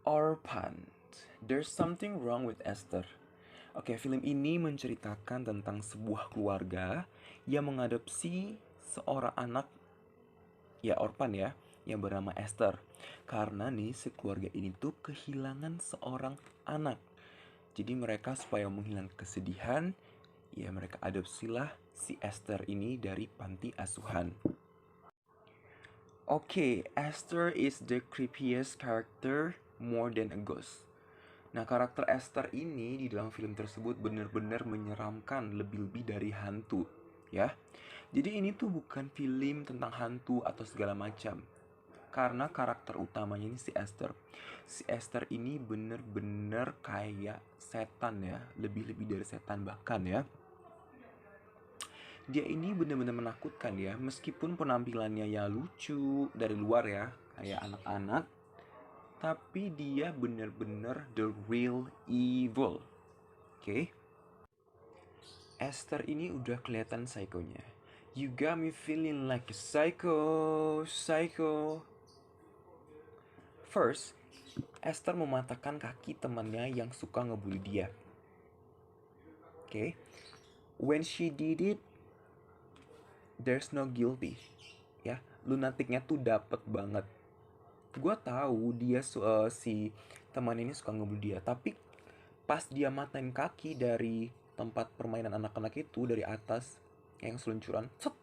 Orphan. There's something wrong with Esther. Oke, film ini menceritakan tentang sebuah keluarga yang mengadopsi seorang anak, ya orphan ya, yang bernama Esther. Karena nih si keluarga ini tuh kehilangan seorang anak. Jadi mereka supaya menghilangkan kesedihan, ya mereka adopsilah si Esther ini dari panti asuhan. Oke, Esther is the creepiest character more than a ghost. Nah, karakter Esther ini di dalam film tersebut benar-benar menyeramkan lebih-lebih dari hantu, ya. Jadi ini tuh bukan film tentang hantu atau segala macam. Karena karakter utamanya ini si Esther. Si Esther ini bener-bener kayak setan ya, lebih-lebih dari setan bahkan ya. Dia ini bener-bener menakutkan ya, meskipun penampilannya ya lucu dari luar ya, kayak anak-anak, tapi dia bener-bener the real evil. Oke. Esther ini udah kelihatan psikonya. You got me feeling like a psycho. First, Esther mematahkan kaki temannya yang suka ngebully dia. Oke. When she did it, there's no guilty. Ya, lunatiknya tuh dapet banget. Gue tahu dia si teman ini suka ngebully dia, tapi pas dia matain kaki dari tempat permainan anak-anak itu dari atas yang seluncuran, set,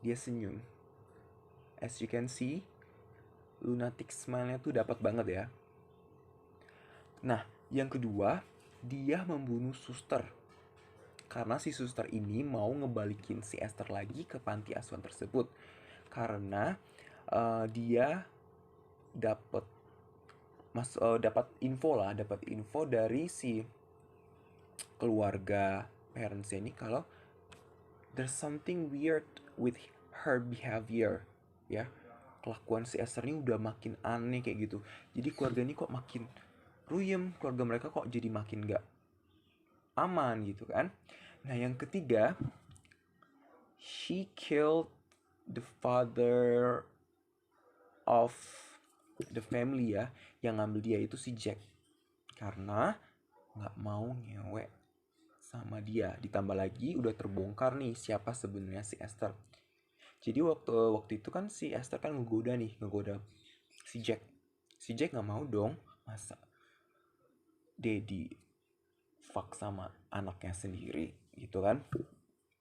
dia senyum. As you can see, lunatic smile-nya tuh dapat banget ya. Nah, yang kedua, dia membunuh suster. Karena si suster ini mau ngebalikin si Esther lagi ke panti asuhan tersebut. Karena dia dapat dapat info dari si keluarga parentsnya ini kalau there's something weird with her behavior, ya. Kelakuan si Esther ini udah makin aneh kayak gitu. Jadi keluarga ini kok makin ruyem, keluarga mereka kok jadi makin gak aman gitu kan. Nah, yang ketiga, she killed the father of the family ya. Yang ngambil dia itu si Jack. Karena gak mau ngewek sama dia. Ditambah lagi udah terbongkar nih siapa sebenarnya si Esther. Jadi waktu itu kan si Esther kan ngegoda si Jack. Si Jack nggak mau dong, masa Daddy fuck sama anaknya sendiri gitu kan.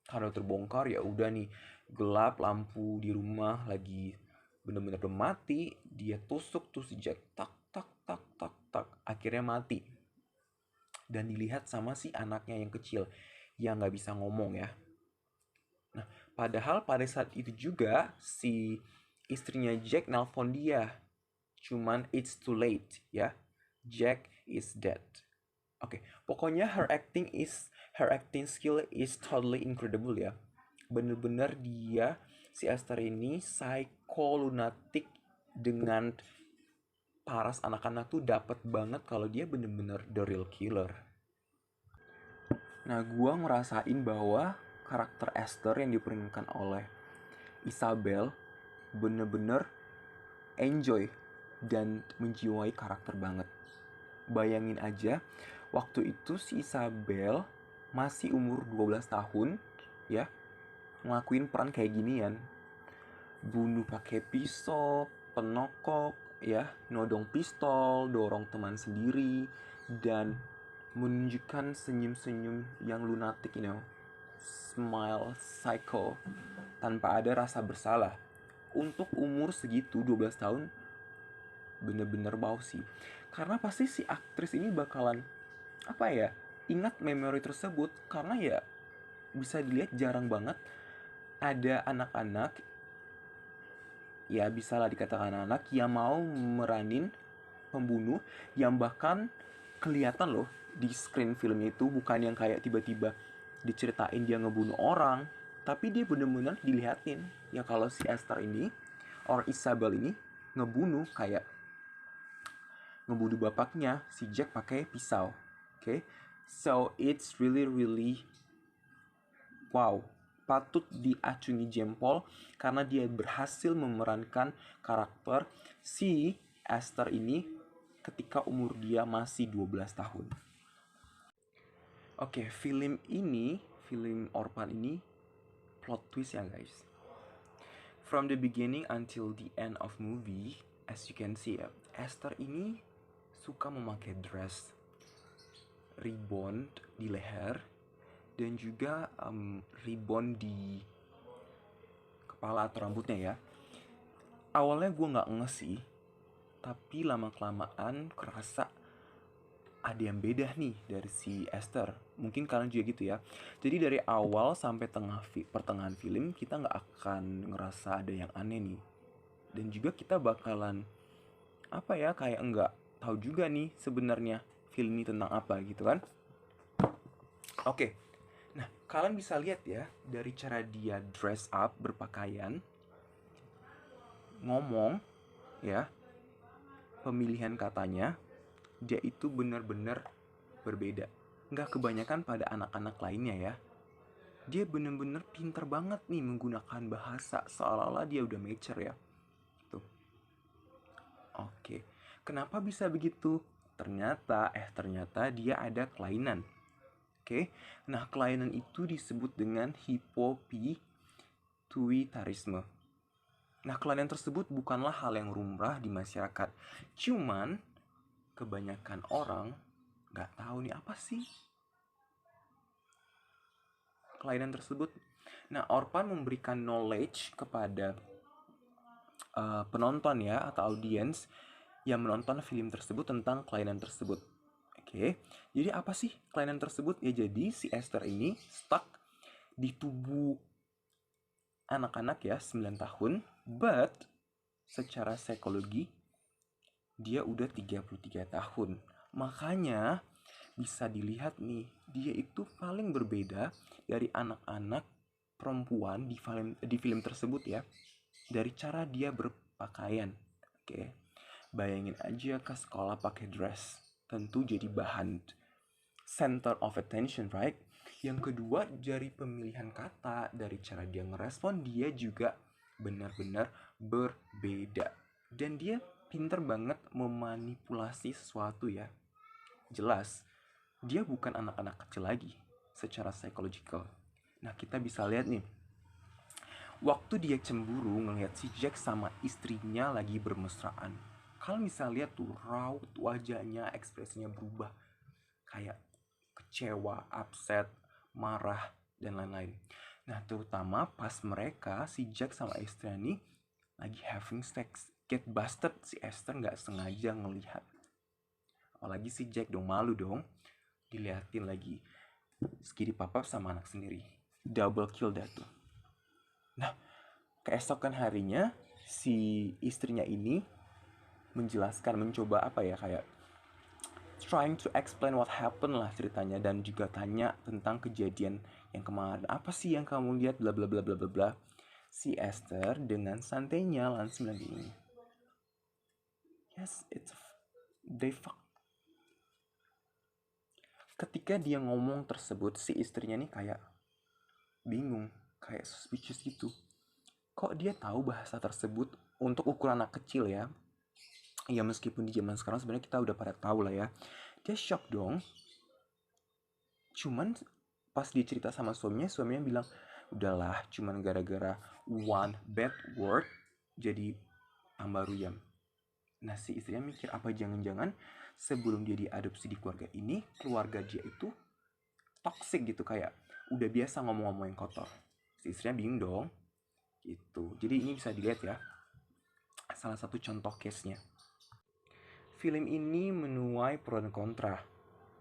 Karena terbongkar ya udah nih, gelap lampu di rumah lagi bener-bener mati, dia tusuk tuh si Jack, tak tak tak tak tak, akhirnya mati. Dan dilihat sama si anaknya yang kecil yang nggak bisa ngomong ya. Nah, padahal pada saat itu juga si istrinya Jack nelpon dia. Cuman it's too late ya. Jack is dead. Oke, pokoknya her acting skill is totally incredible ya. Bener-bener dia si Esther ini psycho lunatic dengan paras anak-anak tuh dapat banget kalau dia bener-bener the real killer. Nah, gua ngerasain bahwa karakter Esther yang diperankan oleh Isabel bener-bener enjoy dan menjiwai karakter banget. Bayangin aja, waktu itu si Isabel masih umur 12 tahun, ya, ngelakuin peran kayak ginian. Bunuh pakai pisau, penokok, ya, nodong pistol, dorong teman sendiri, dan menunjukkan senyum-senyum yang lunatic, smile psycho, tanpa ada rasa bersalah. Untuk umur segitu, 12 tahun, bener-bener bau sih. Karena pasti si aktris ini bakalan, ingat memori tersebut. Karena ya, bisa dilihat jarang banget ada anak-anak, ya bisa lah dikatakan anak, yang mau meranin pembunuh yang bahkan kelihatan loh di screen film itu bukan yang kayak tiba-tiba diceritain dia ngebunuh orang, tapi dia bener-bener dilihatin ya kalau si Esther ini or Isabel ini ngebunuh, kayak ngebunuh bapaknya si Jack pakai pisau. Oke. So it's really really wow, patut diacungi jempol karena dia berhasil memerankan karakter si Esther ini ketika umur dia masih 12 tahun. Oke, film Orphan ini plot twist ya guys. From the beginning until the end of movie, as you can see ya, Esther ini suka memakai dress, ribbon di leher, dan juga ribbon di kepala atau rambutnya ya. Awalnya gue nggak nge sih, tapi lama-kelamaan kerasa ada yang beda nih dari si Esther. Mungkin kalian juga gitu ya. Jadi dari awal sampai pertengahan film kita nggak akan ngerasa ada yang aneh nih. Dan juga kita bakalan kayak nggak tahu juga nih sebenarnya film ini tentang apa gitu kan. Oke. Nah, kalian bisa lihat ya dari cara dia dress up, berpakaian, ngomong ya, pemilihan katanya, dia itu benar-benar berbeda. Nggak kebanyakan pada anak-anak lainnya ya. Dia benar-benar pinter banget nih menggunakan bahasa seolah-olah dia udah mature ya. Tuh. Oke. Kenapa bisa begitu? Ternyata dia ada kelainan. Oke. Nah, kelainan itu disebut dengan hipopituitarisme. Nah, kelainan tersebut bukanlah hal yang lumrah di masyarakat. Cuman kebanyakan orang nggak tahu nih apa sih kelainan tersebut. Nah, Orphan memberikan knowledge kepada penonton ya atau audiens yang menonton film tersebut tentang kelainan tersebut. Oke, jadi apa sih kelainan tersebut? Ya jadi si Esther ini stuck di tubuh anak-anak ya 9 tahun, but secara psikologi dia udah 33 tahun. Makanya bisa dilihat nih, dia itu paling berbeda dari anak-anak perempuan di film tersebut ya. Dari cara dia berpakaian. Oke. Bayangin aja ke sekolah pakai dress. Tentu jadi bahan center of attention, right? Yang kedua, dari pemilihan kata, dari cara dia ngerespon, dia juga benar-benar berbeda. Dan dia pinter banget memanipulasi sesuatu ya. Jelas, dia bukan anak-anak kecil lagi secara psychological. Nah, kita bisa lihat nih, waktu dia cemburu ngelihat si Jack sama istrinya lagi bermesraan. Kalian bisa lihat tuh raut wajahnya, ekspresinya berubah. Kayak kecewa, upset, marah, dan lain-lain. Nah, terutama pas mereka, si Jack sama istrinya nih lagi having sex. Get busted, si Esther nggak sengaja ngelihat. Apalagi si Jack dong, malu dong. Diliatin lagi. Skidi papap sama anak sendiri. Double kill dah tuh. Nah, keesokan harinya si istrinya ini mencoba kayak trying to explain what happened lah ceritanya, dan juga tanya tentang kejadian yang kemarin. Apa sih yang kamu lihat, bla bla bla bla bla bla. Si Esther dengan santainya langsung bilang gini, yes, they fuck. Ketika dia ngomong tersebut, si istrinya nih kayak bingung, kayak suspicious gitu. Kok dia tahu bahasa tersebut untuk ukuran anak kecil ya? Ya meskipun di zaman sekarang sebenarnya kita udah pada tahu lah ya. Dia shock dong. Cuman pas dia cerita sama suaminya bilang, udahlah, cuman gara-gara one bad word jadi tambah ruyam. Nah, si istrinya mikir, apa jangan-jangan sebelum dia diadopsi di keluarga ini, keluarga dia itu toxic gitu, kayak udah biasa ngomong-ngomong yang kotor. Si istrinya bingung dong. Gitu. Jadi ini bisa dilihat ya, salah satu contoh case-nya. Film ini menuai pro dan kontra.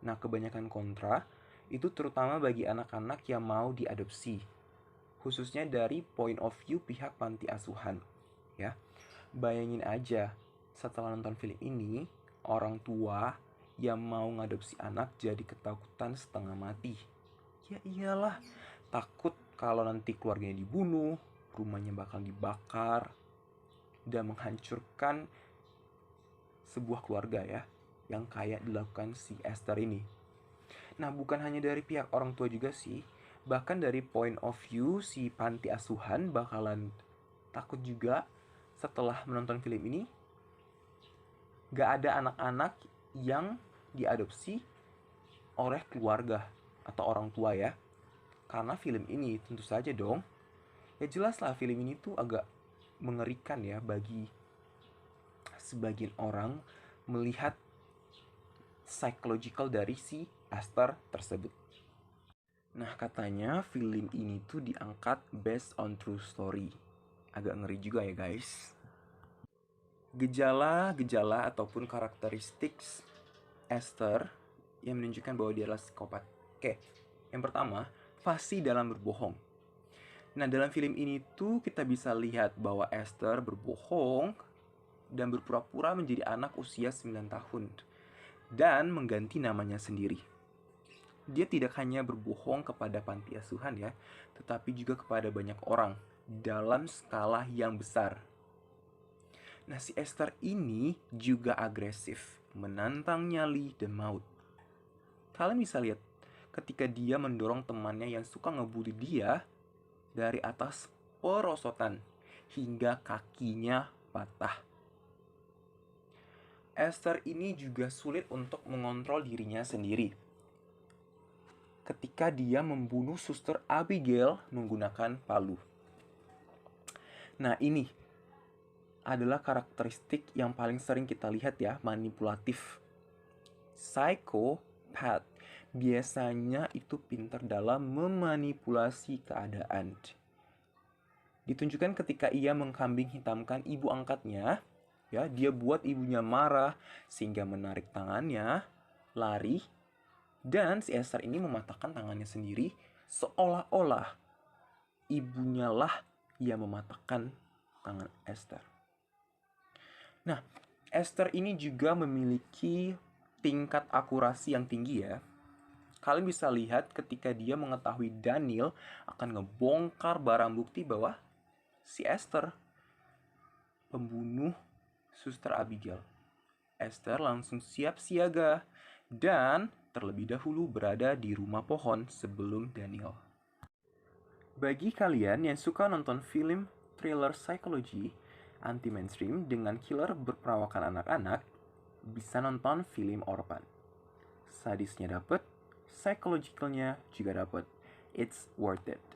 Nah, kebanyakan kontra itu terutama bagi anak-anak yang mau diadopsi, khususnya dari point of view pihak panti asuhan. Ya, bayangin aja, setelah nonton film ini, orang tua yang mau ngadopsi anak jadi ketakutan setengah mati. Ya iyalah, takut kalau nanti keluarganya dibunuh, rumahnya bakal dibakar, dan menghancurkan sebuah keluarga ya, yang kayak dilakukan si Esther ini. Nah, bukan hanya dari pihak orang tua juga sih, bahkan dari point of view si panti asuhan bakalan takut juga setelah menonton film ini. Gak ada anak-anak yang diadopsi oleh keluarga atau orang tua ya. Karena film ini tentu saja dong, ya jelas lah film ini tuh agak mengerikan ya bagi sebagian orang melihat psychological dari si Esther tersebut. Nah, katanya film ini tuh diangkat based on true story. Agak ngeri juga ya guys. Gejala-gejala ataupun karakteristik Esther yang menunjukkan bahwa dia adalah psikopat. Oke, yang pertama, fasih dalam berbohong. Nah, dalam film ini tuh kita bisa lihat bahwa Esther berbohong dan berpura-pura menjadi anak usia 9 tahun dan mengganti namanya sendiri. Dia tidak hanya berbohong kepada panti asuhan ya, tetapi juga kepada banyak orang dalam skala yang besar. Nah, si Esther ini juga agresif, menantang nyali dan maut. Kalian bisa lihat ketika dia mendorong temannya yang suka ngebully dia dari atas perosotan hingga kakinya patah. Esther ini juga sulit untuk mengontrol dirinya sendiri. Ketika dia membunuh suster Abigail menggunakan palu. Nah, ini adalah karakteristik yang paling sering kita lihat ya, manipulatif. Psychopath biasanya itu pintar dalam memanipulasi keadaan. Ditunjukkan ketika ia mengkambing hitamkan ibu angkatnya, ya, dia buat ibunya marah sehingga menarik tangannya, lari, dan si Esther ini mematahkan tangannya sendiri seolah-olah ibunya lah yang mematahkan tangan Esther. Nah, Esther ini juga memiliki tingkat akurasi yang tinggi ya. Kalian bisa lihat ketika dia mengetahui Daniel akan ngebongkar barang bukti bahwa si Esther pembunuh suster Abigail. Esther langsung siap siaga dan terlebih dahulu berada di rumah pohon sebelum Daniel. Bagi kalian yang suka nonton film thriller psikologi anti-mainstream dengan killer berperawakan anak-anak, bisa nonton film Orphan. Sadisnya dapet, psychologicalnya juga dapet. It's worth it.